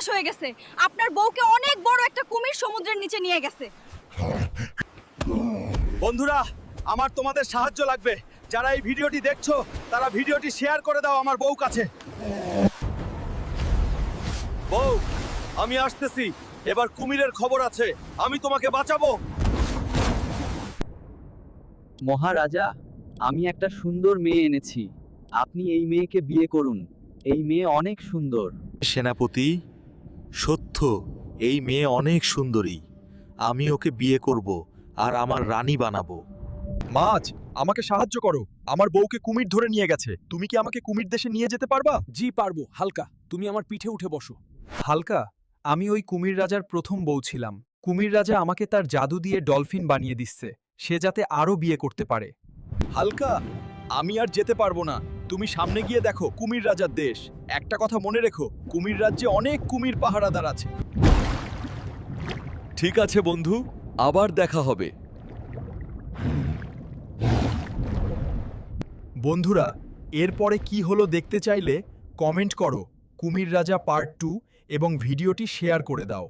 সর্বনাশ হয়ে গেছে। আপনার বউকে অনেক বড় একটা কুমির সমুদ্রের নিচে নিয়ে গেছে। বন্ধুরা, আমার তোমাদের সাহায্য লাগবে। যারা এই ভিডিওটি দেখছো তারা ভিডিওটি শেয়ার করে দাও আমার বউ কাছে। বউ, আমি আসতেছি। এবার কুমিরের খবর আছে, আমি তোমাকে বাঁচাবো। মহারাজা, আমি একটা সুন্দর মেয়ে এনেছি। আপনি এই মেয়েকে বিয়ে করুন। এই মেয়ে অনেক সুন্দর। সেনাপতি, সত্য এই মেয়ে অনেক সুন্দরী। আমি ওকে বিয়ে করব আর আমার রানী বানাবো। মাছ, আমাকে সাহায্য করো। আমার বউকে কুমির ধরে নিয়ে গেছে। তুমি কি আমাকে কুমির দেশে নিয়ে যেতে পারবা? জি পারবো। হালকা, তুমি আমার পিঠে উঠে বসো। হালকা, আমি ওই কুমির রাজার প্রথম বউ ছিলাম। কুমির রাজা আমাকে তার জাদু দিয়ে ডলফিন বানিয়ে দিচ্ছে, সে যাতে আরো বিয়ে করতে পারে। হালকা, আমি আর যেতে পারবো না। তুমি সামনে গিয়ে দেখো কুমির রাজার দেশ। একটা কথা মনে রেখো, কুমির রাজ্যে অনেক কুমির পাহারাদার আছে। ঠিক আছে বন্ধু, আবার দেখা হবে। বন্ধুরা, এরপরে কি হলো দেখতে চাইলে কমেন্ট করো কুমির রাজা পার্ট 2 এবং ভিডিওটি শেয়ার করে দাও।